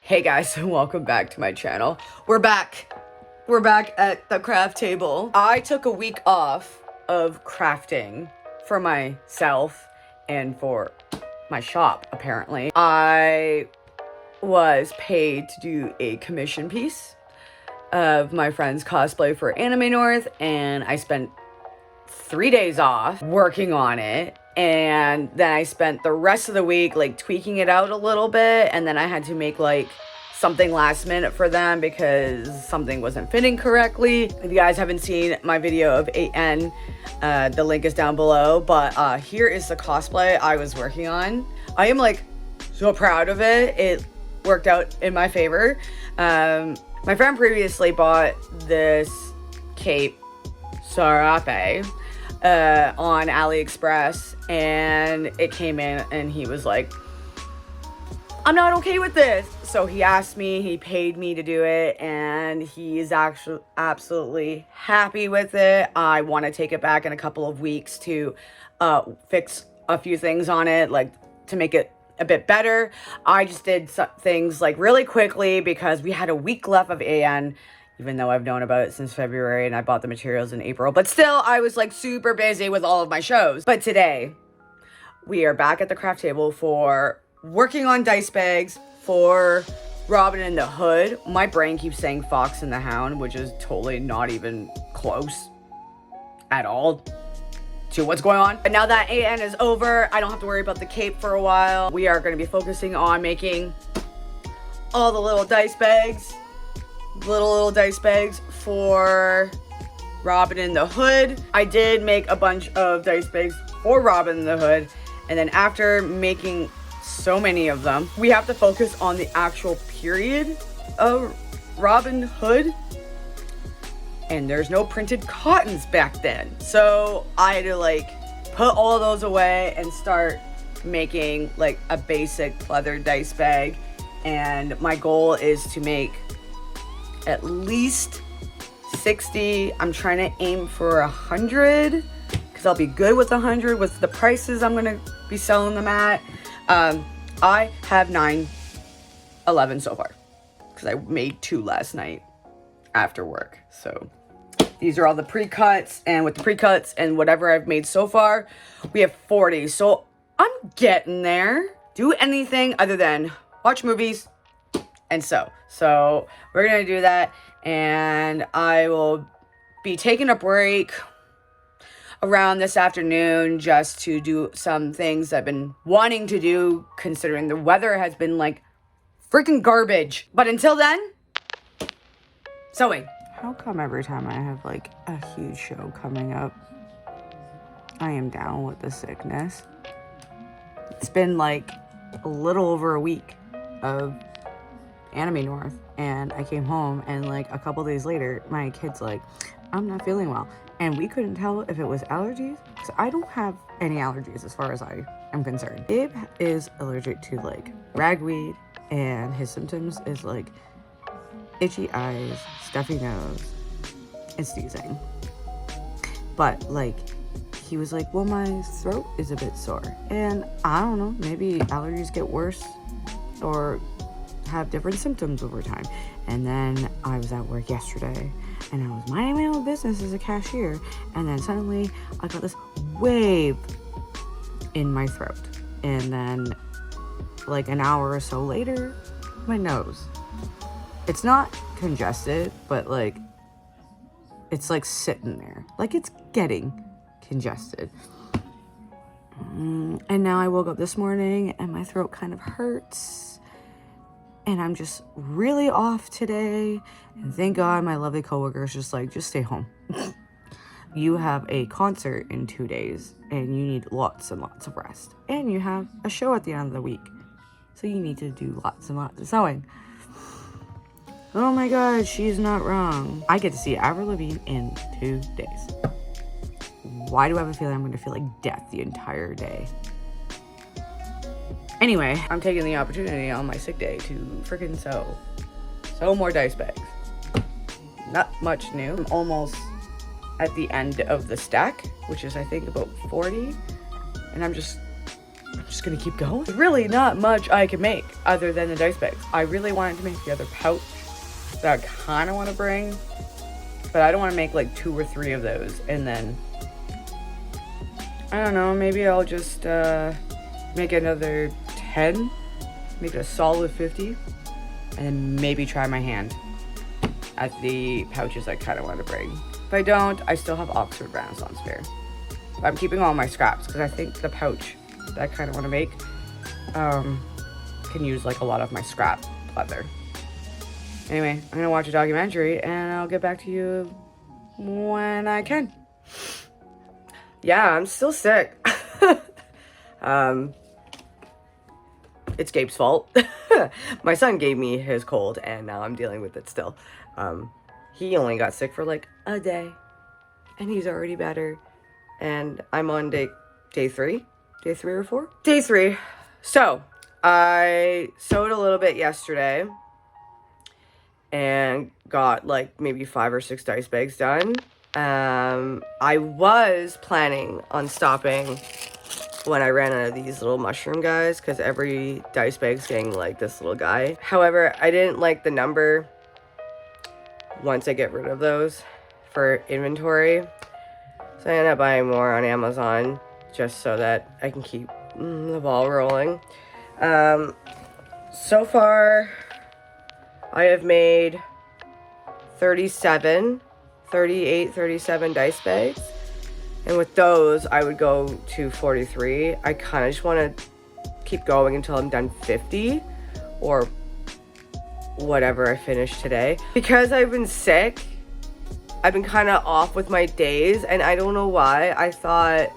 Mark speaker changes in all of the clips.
Speaker 1: Hey guys, welcome back to my channel. We're back at the craft table. I took a week off of crafting for myself and for my shop, apparently. I was paid to do a commission piece of my friend's cosplay for Anime North, and I spent 3 days off working on it. And then I spent the rest of the week like tweaking it out a little bit, and then I had to make like something last minute for them because something wasn't fitting correctly. If you guys haven't seen my video of 8N, the link is down below, but here is the cosplay I was working on. I am like so proud of it. It worked out in my favor. My friend previously bought this cape sarape on AliExpress, and it came in and he was like, I'm not okay with this. So he asked me, he paid me to do it, and he is actually absolutely happy with it. I want to take it back in a couple of weeks to fix a few things on it, like to make it a bit better. I just did some things like really quickly because we had a week left of AN, even though I've known about it since February and I bought the materials in April. But still, I was like super busy with all of my shows. But today, we are back at the craft table for working on dice bags for Robin and the Hood. My brain keeps saying Fox and the Hound, which is totally not even close at all to what's going on. But now that AN is over, I don't have to worry about the cape for a while. We are going to be focusing on making all the little dice bags. Little dice bags for Robin and the Hood. I did make a bunch of dice bags for Robin and the Hood, and then after making so many of them, we have to focus on the actual period of Robin Hood, and there's no printed cottons back then, so I had to like put all of those away and start making like a basic leather dice bag. And my goal is to make at least 60. I'm trying to aim for 100 because I'll be good with 100 with the prices I'm gonna be selling them at. I have 11 so far because I made 2 last night after work. So these are all the pre-cuts, and with the pre-cuts and whatever I've made so far, we have 40. So I'm getting there. Do anything other than watch movies and sew. So we're gonna do that, and I will be taking a break around this afternoon just to do some things I've been wanting to do, considering the weather has been like freaking garbage. But until then, sewing. How come every time I have like a huge show coming up, I am down with the sickness? It's been like a little over a week of Anime North, and I came home, and like a couple days later, my kid's like, I'm not feeling well. And we couldn't tell if it was allergies, because I don't have any allergies as far as I am concerned. Abe is allergic to like ragweed, and his symptoms is like itchy eyes, stuffy nose, and sneezing. But like, he was like, well, my throat is a bit sore. And I don't know, maybe allergies get worse or have different symptoms over time. And then I was at work yesterday, and I was minding my own business as a cashier, and then suddenly I got this wave in my throat, and then like an hour or so later, my nose. It's not congested, but like it's like sitting there, like it's getting congested. And now I woke up this morning and my throat kind of hurts, and I'm just really off today. And thank God my lovely coworker is just like, just stay home. You have a concert in 2 days, and you need lots and lots of rest. And you have a show at the end of the week, so you need to do lots and lots of sewing. Oh my God, she's not wrong. I get to see Avril Lavigne in 2 days. Why do I have a feeling I'm gonna feel like death the entire day? Anyway, I'm taking the opportunity on my sick day to freaking sew more dice bags. Not much new. I'm almost at the end of the stack, which is I think about 40. And I'm just just gonna keep going. Really not much I can make other than the dice bags. I really wanted to make the other pouch that I kind of want to bring, but I don't want to make like 2 or 3 of those. And then, I don't know, maybe I'll just make another 10, make it a solid 50, and then maybe try my hand at the pouches I kind of want to bring. If I don't, I still have Oxford Renaissance Fair. But I'm keeping all my scraps because I think the pouch that I kind of want to make can use like a lot of my scrap leather. Anyway, I'm gonna watch a documentary and I'll get back to you when I can. Yeah, I'm still sick. It's Gabe's fault. My son gave me his cold and now I'm dealing with it still. He only got sick for like a day and he's already better. And I'm on day 3 or 4? Day 3. So I sewed a little bit yesterday and got like maybe 5 or 6 dice bags done. I was planning on stopping when I ran out of these little mushroom guys because every dice bag's getting like this little guy. However, I didn't like the number once I get rid of those for inventory. So I ended up buying more on Amazon just so that I can keep the ball rolling. So far, I have made 37 dice bags. And with those, I would go to 43. I kind of just want to keep going until I'm done 50 or whatever I finish today. Because I've been sick, I've been kind of off with my days, and I don't know why. I thought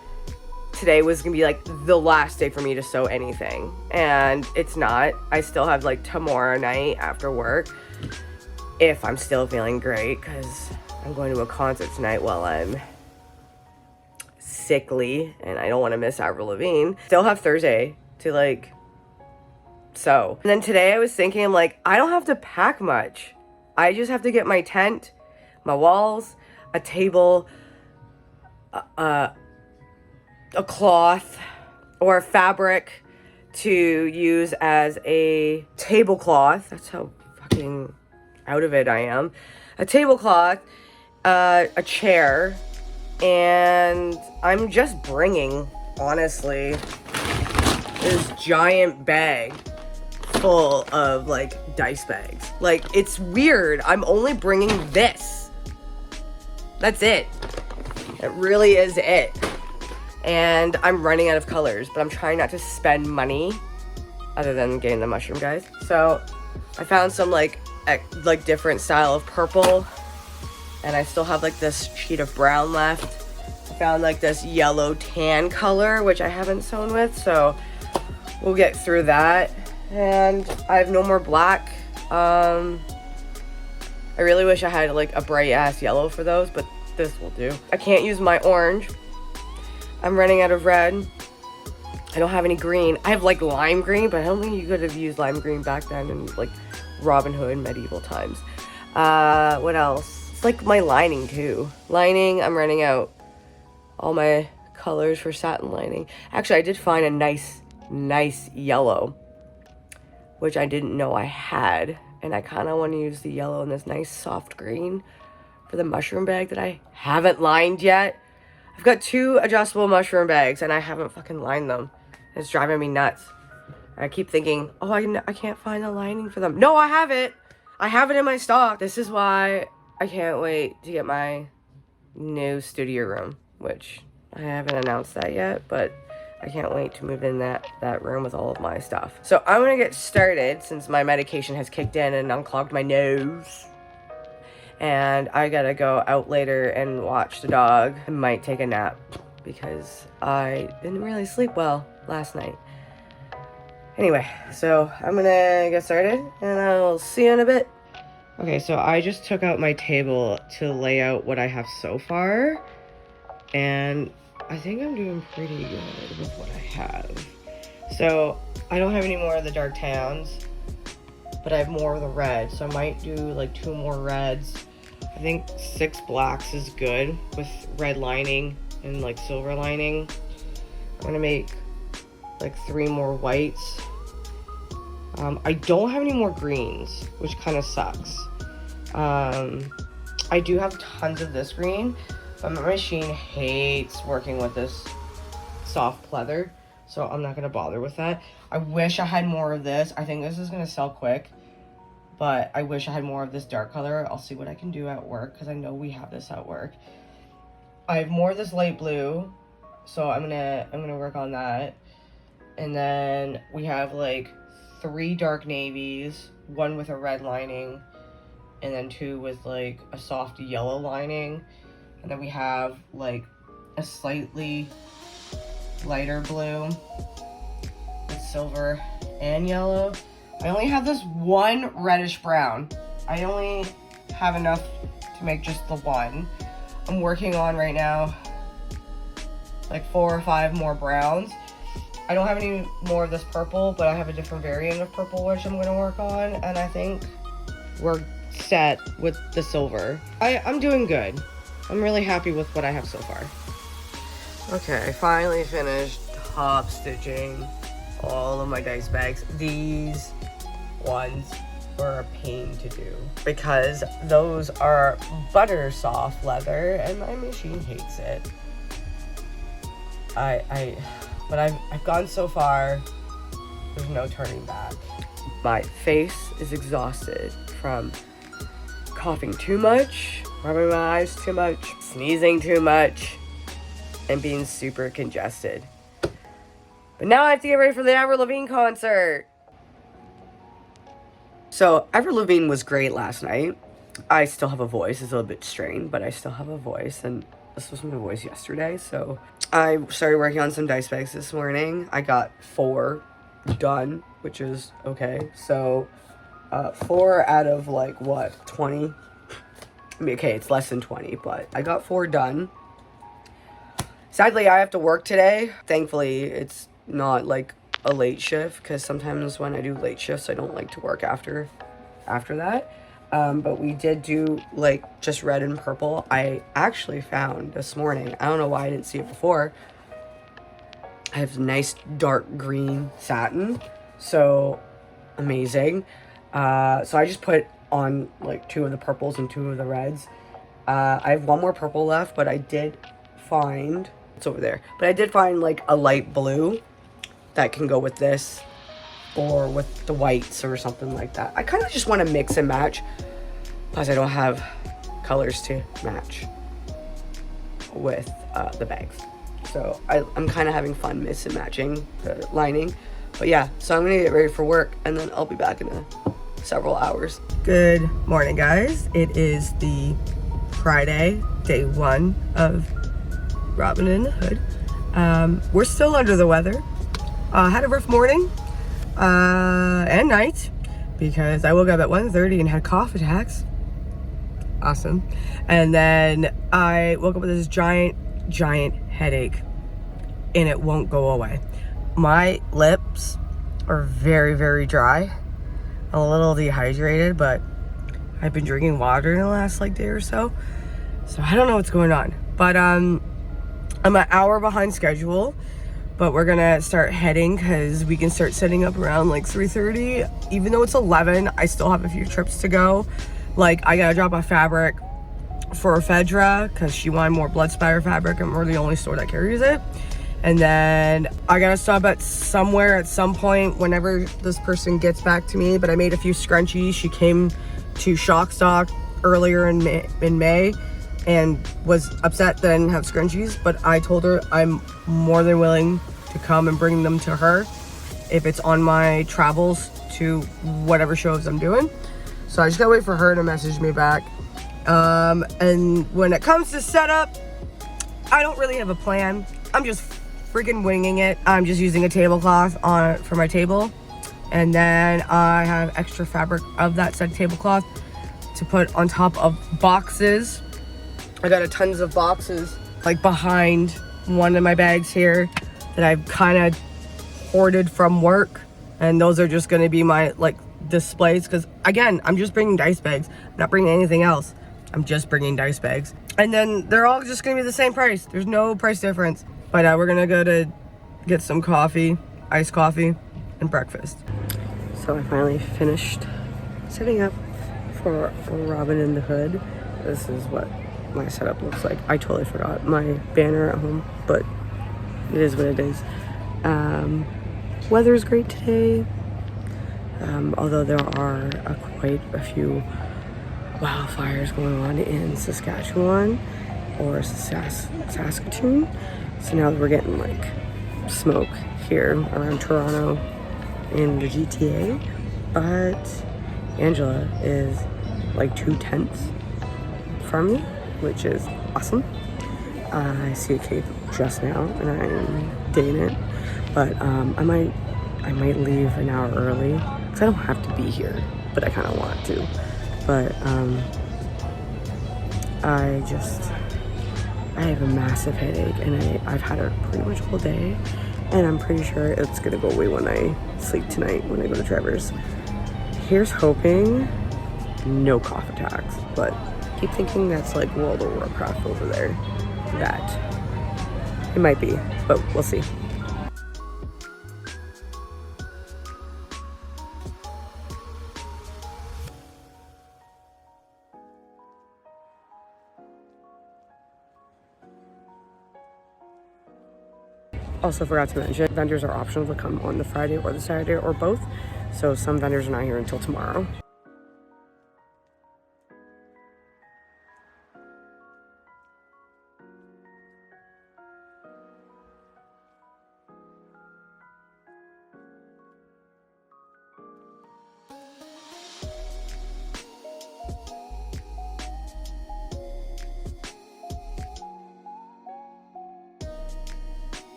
Speaker 1: today was gonna be like the last day for me to sew anything, and it's not. I still have like tomorrow night after work if I'm still feeling great, because I'm going to a concert tonight while I'm sickly and I don't want to miss Avril Lavigne. Still have Thursday to like sew. And then today I was thinking, I'm like, I don't have to pack much. I just have to get my tent, my walls, a table, a cloth or a fabric to use as a tablecloth. That's how fucking out of it I am. A tablecloth, a chair, and I'm just bringing, honestly, this giant bag full of like dice bags. Like, it's weird. I'm only bringing this. That's it. It really is it. And I'm running out of colors, but I'm trying not to spend money other than getting the mushroom guys. So I found some like different style of purple, and I still have like this sheet of brown left. I found like this yellow tan color, which I haven't sewn with, so we'll get through that. And I have no more black. I really wish I had like a bright ass yellow for those, but this will do. I can't use my orange. I'm running out of red. I don't have any green. I have like lime green, but I don't think you could have used lime green back then in like Robin Hood medieval times. What else? It's like my lining too. Lining, I'm running out. All my colors for satin lining. Actually, I did find a nice yellow, which I didn't know I had. And I kind of want to use the yellow in this nice soft green for the mushroom bag that I haven't lined yet. I've got 2 adjustable mushroom bags and I haven't fucking lined them. It's driving me nuts. I keep thinking, oh, I can't find the lining for them. No, I have it. I have it in my stock. This is why I can't wait to get my new studio room, which I haven't announced that yet, but I can't wait to move in that room with all of my stuff. So I'm gonna get started since my medication has kicked in and unclogged my nose. And I gotta go out later and watch the dog. I might take a nap because I didn't really sleep well last night. Anyway, so I'm gonna get started and I'll see you in a bit. Okay, so I just took out my table to lay out what I have so far. And I think I'm doing pretty good with what I have. So I don't have any more of the dark tans, but I have more of the red. So I might do like 2 more reds. I think 6 blacks is good with red lining and like silver lining. I'm gonna make
Speaker 2: like 3 more whites. I don't have any more greens, which kind of sucks. I do have tons of this green, but my machine hates working with this soft pleather, so I'm not gonna bother with that. I wish I had more of this. I think this is gonna sell quick, but I wish I had more of this dark color. I'll see what I can do at work, because I know we have this at work. I have more of this light blue, so I'm gonna work on that. And then we have like 3 dark navies, 1 with a red lining, and then 2 with like a soft yellow lining. And then we have like a slightly lighter blue with silver and yellow. I only have this 1 reddish brown. I only have enough to make just the 1. I'm working on right now like 4 or 5 more browns. I don't have any more of this purple, but I have a different variant of purple which I'm going to work on, and I think we're set with the silver. I'm doing good. I'm really happy with what I have so far. Okay, I finally finished top stitching all of my dice bags. These ones were a pain to do because those are butter soft leather and my machine hates it. But I've gone so far, there's no turning back. My face is exhausted from coughing too much, rubbing my eyes too much, sneezing too much, and being super congested. But now I have to get ready for the Avril Lavigne concert. So Avril Lavigne was great last night. I still have a voice. It's a little bit strained, but I still have a voice, and this was my voice yesterday. So I started working on some dice bags this morning. I got 4 done, which is okay. So 4 out of like what, 20? I mean, okay, it's less than 20, but I got 4 done. Sadly, I have to work today. Thankfully, it's not like a late shift, because sometimes when I do late shifts, I don't like to work after that. But we did do like just red and purple. I actually found this morning, I don't know why I didn't see it before, I have nice dark green satin, so amazing. So I just put on like 2 of the purples and 2 of the reds. I have 1 more purple left, but I did find, it's over there, but I did find like a light blue that can go with this or with the whites or something like that. I kind of just want to mix and match, plus I don't have colors to match with the bags. So I'm kind of having fun mix and matching the lining. But yeah, so I'm gonna get ready for work and then I'll be back in several hours. Good morning, guys. It is the Friday, day 1 of Robin in the Hood. We're still under the weather. Had a rough morning and night because I woke up at 1:30 and had cough attacks. Awesome. And then I woke up with this giant headache and it won't go away. My lips are very, very dry. I'm a little dehydrated, but I've been drinking water in the last like day or so. So I don't know what's going on. But I'm an hour behind schedule. But we're gonna start heading because we can start setting up around like 3:30. Even though it's 11, I still have a few trips to go. Like I gotta drop a fabric for Fedra because she wanted more blood spatter fabric and we're the only store that carries it. And then I gotta stop at somewhere at some point whenever this person gets back to me. But I made a few scrunchies. She came to Shock Stock earlier in May and was upset that I didn't have scrunchies, but I told her I'm more than willing to come and bring them to her if it's on my travels to whatever shows I'm doing. So I just gotta wait for her to message me back. And when it comes to setup, I don't really have a plan. I'm just freaking winging it. I'm just using a tablecloth for my table, and then I have extra fabric of that said tablecloth to put on top of boxes. I got tons of boxes like behind one of my bags here that I've kind of hoarded from work, and those are just going to be my like displays because again, I'm just bringing dice bags. I'm not bringing anything else. I'm just bringing dice bags, and then they're all just going to be the same price. There's no price difference. But we're gonna go to get some coffee iced coffee, and breakfast. So I finally finished setting up for Robin in the Hood. This is what my setup looks like. I totally forgot my banner at home, but it is what it is. Weather is great today, although there are quite a few wildfires going on in Saskatchewan or Saskatoon. So now we're getting like smoke here around Toronto in the GTA, but Angela is like 2/10 from me, which is awesome. I see a cake just now and I'm digging it, but I might leave an hour early because I don't have to be here, but I kind of want to. But I have a massive headache and I've had it pretty much all day, and I'm pretty sure it's gonna go away when I sleep tonight when I go to Trevor's. Here's hoping no cough attacks, but keep thinking that's like World of Warcraft over there. That it might be, but we'll see. Also forgot to mention, vendors are optional to come on the Friday or the Saturday or both. So some vendors are not here until tomorrow.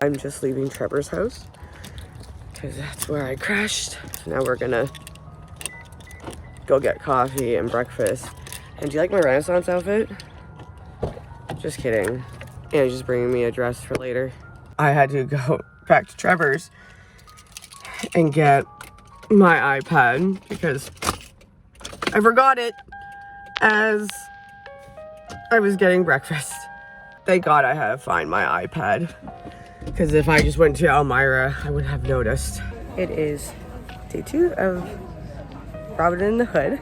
Speaker 2: I'm just leaving Trevor's house because that's where I crashed. So now we're gonna go get coffee and breakfast. And do you like my Renaissance outfit? Just kidding. Anna's just bringing me a dress for later. I had to go back to Trevor's and get my iPad because I forgot it as I was getting breakfast. Thank God I had to find my iPad, because if I just went to Elmira, I wouldn't have noticed. It is day 2 of Robin in the Hood.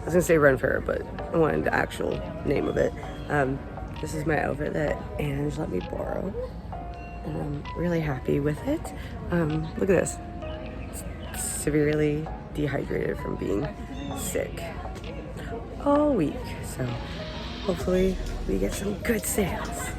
Speaker 2: I was gonna say Run Fair, but I wanted the actual name of it. This is my outfit that Ange let me borrow, and I'm really happy with it. Look at this. Severely dehydrated from being sick all week, so hopefully we get some good sales.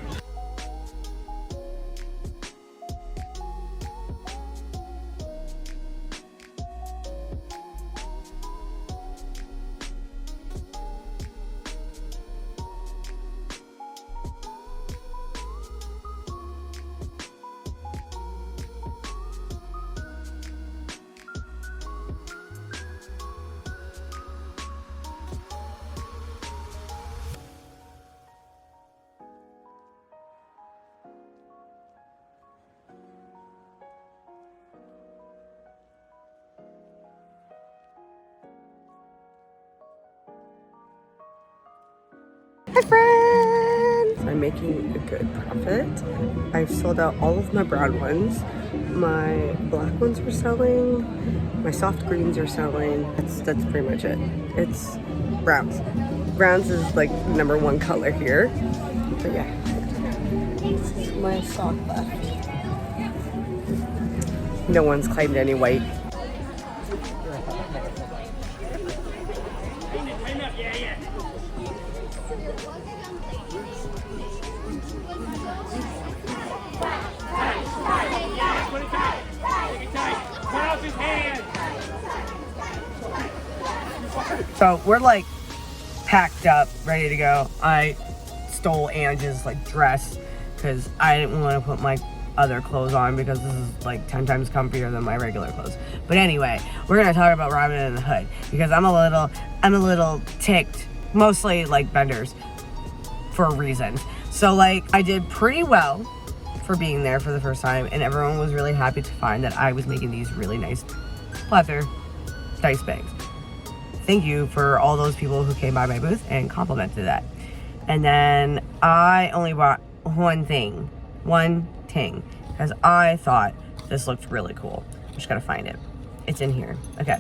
Speaker 2: Hi friends! I'm making a good profit. I've sold out all of my brown ones. My black ones are selling. My soft greens are selling. That's pretty much it. It's browns. Browns is like #1 color here. But yeah, this is my stock left. No one's claimed any white. So we're like packed up, ready to go. I stole Ange's like dress because I didn't want to put my other clothes on because this is like 10 times comfier than my regular clothes. But anyway, we're gonna talk about Robin in the Hood because I'm a little ticked, mostly like vendors for reasons. So like I did pretty well for being there for the first time, and everyone was really happy to find that I was making these really nice pleather dice bags. Thank you for all those people who came by my booth and complimented that. And then I only bought one thing, because I thought this looked really cool. I just gotta find it. It's in here. Okay.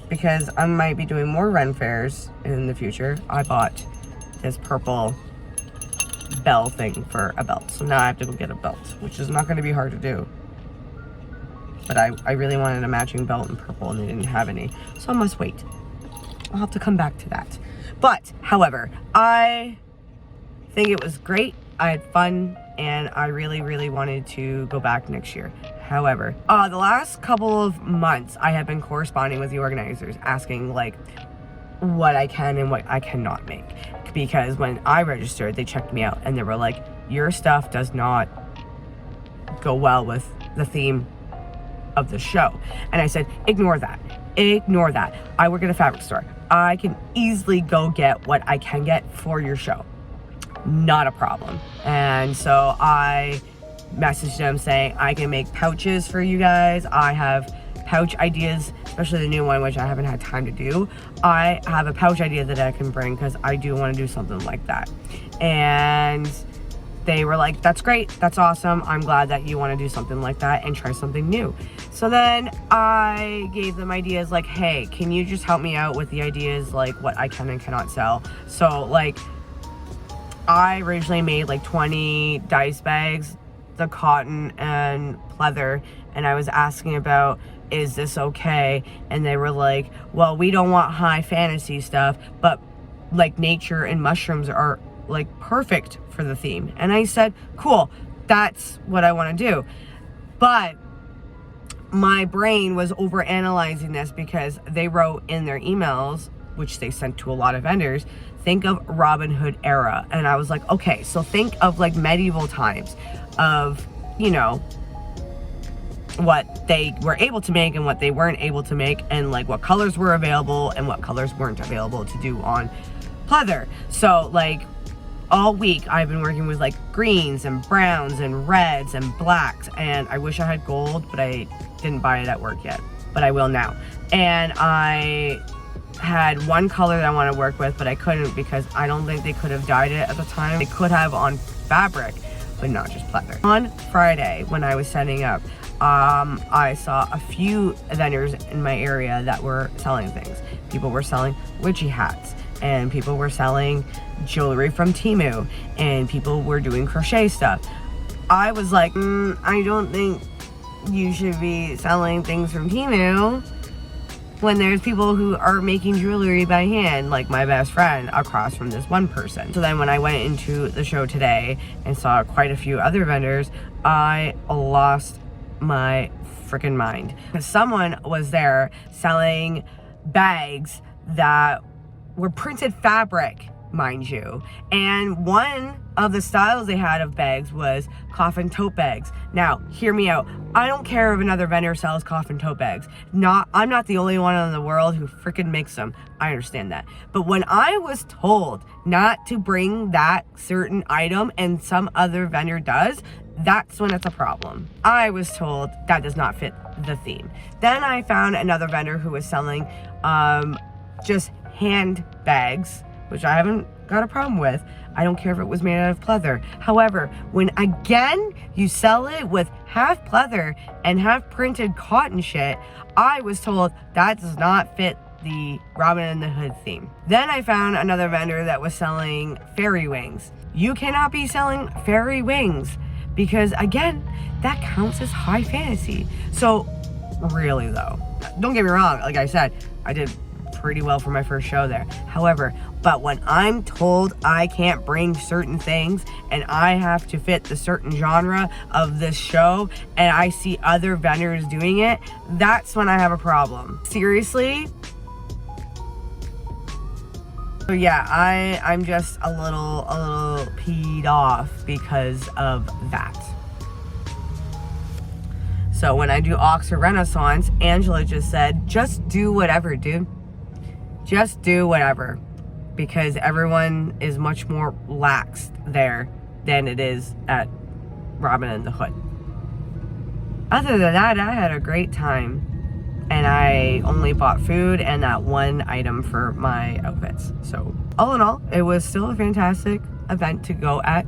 Speaker 2: Because I might be doing more Ren fairs in the future, I bought this purple bell thing for a belt. So now I have to go get a belt, which is not gonna be hard to do. But I really wanted a matching belt in purple and they didn't have any. So I must wait. I'll have to come back to that. But, however, I think it was great. I had fun and I really, really wanted to go back next year. However, the last couple of months I have been corresponding with the organizers asking like what I can and what I cannot make. Because when I registered, they checked me out and they were like, your stuff does not go well with the theme of the show. And I said, ignore that. I work at a fabric store. I can easily go get what I can get for your show. Not a problem. And so I messaged them saying, I can make pouches for you guys. I have pouch ideas, especially the new one, which I haven't had time to do. I have a pouch idea that I can bring because I do want to do something like that. And they were like, that's great, that's awesome, I'm glad that you want to do something like that and try something new. So then I gave them ideas like, hey, can you just help me out with the ideas like what I can and cannot sell? So like I originally made like 20 dice bags, the cotton and pleather, and I was asking about, is this okay? And they were like, well, we don't want high fantasy stuff, but like nature and mushrooms are like perfect for the theme. And I said, cool, that's what I want to do. But my brain was over analyzing this because they wrote in their emails, which they sent to a lot of vendors, think of Robin Hood era. And I was like, okay, so think of like medieval times of, you know, what they were able to make and what they weren't able to make, and like what colors were available and what colors weren't available to do on pleather. So like all week I've been working with like greens and browns and reds and blacks, and I wish I had gold, but I didn't buy it at work yet, but I will now. And I had one color that I want to work with, but I couldn't because I don't think they could have dyed it at the time. They could have on fabric, but not just pleather. On Friday when I was setting up, I saw a few vendors in my area that were selling things. People were selling witchy hats, and people were selling jewelry from Temu, and people were doing crochet stuff. I was like, I don't think you should be selling things from Temu when there's people who are making jewelry by hand, like my best friend across from this one person. So then when I went into the show today and saw quite a few other vendors, I lost my freaking mind. Someone was there selling bags that were printed fabric, mind you, and one of the styles they had of bags was coffin tote bags. Now, hear me out. I don't care if another vendor sells coffin tote bags. I'm not the only one in the world who freaking makes them. I understand that. But when I was told not to bring that certain item and some other vendor does, that's when it's a problem. I was told that does not fit the theme. Then I found another vendor who was selling just handbags, which I haven't got a problem with. I don't care if it was made out of pleather. However, when again you sell it with half pleather and half printed cotton shit, I was told that does not fit the Robin in the Hood theme. Then I found another vendor that was selling fairy wings. You cannot be selling fairy wings because again, that counts as high fantasy. So really though, don't get me wrong, like I said, I did pretty well for my first show there. However, but when I'm told I can't bring certain things and I have to fit the certain genre of this show and I see other vendors doing it, that's when I have a problem. Seriously? So yeah, I'm just a little peed off because of that. So when I do Oxford Renaissance, Angela just said, just do whatever, dude. Just do whatever. Because everyone is much more laxed there than it is at Robin and the Hood. Other than that, I had a great time. And I only bought food and that one item for my outfits. So all in all, it was still a fantastic event to go at.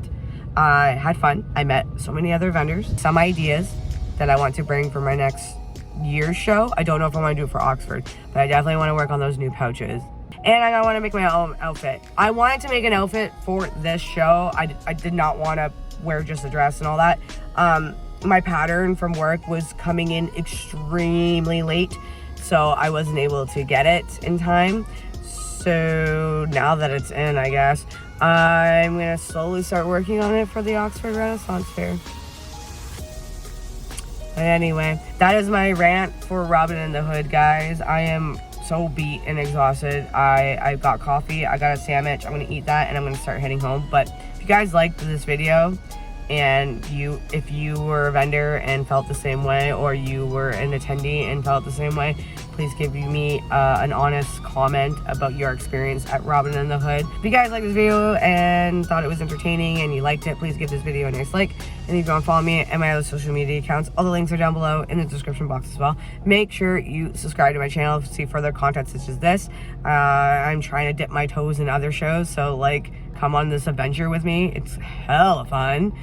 Speaker 2: I had fun. I met so many other vendors. Some ideas that I want to bring for my next year's show. I don't know if I want to do it for Oxford, but I definitely want to work on those new pouches. And I want to make my own outfit. I wanted to make an outfit for this show. I did not want to wear just a dress and all that. My pattern from work was coming in extremely late, so I wasn't able to get it in time. So now that it's in, I guess, I'm going to slowly start working on it for the Oxford Renaissance Fair. But anyway, that is my rant for Robin and the Hood, guys. I am so beat and exhausted. I got coffee, I got a sandwich, I'm gonna eat that and I'm gonna start heading home. But if you guys liked this video and if you were a vendor and felt the same way, or you were an attendee and felt the same way, please give me an honest comment about your experience at Robin and the Hood. If you guys liked this video and thought it was entertaining and you liked it, please give this video a nice like. And if you want to follow me and my other social media accounts, all the links are down below in the description box as well. Make sure you subscribe to my channel to see further content such as this. I'm trying to dip my toes in other shows, so like, come on this adventure with me. It's hella fun,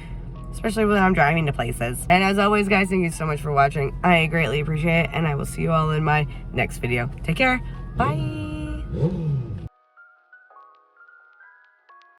Speaker 2: especially when I'm driving to places. And as always, guys, thank you so much for watching. I greatly appreciate it, and I will see you all in my next video. Take care. Bye.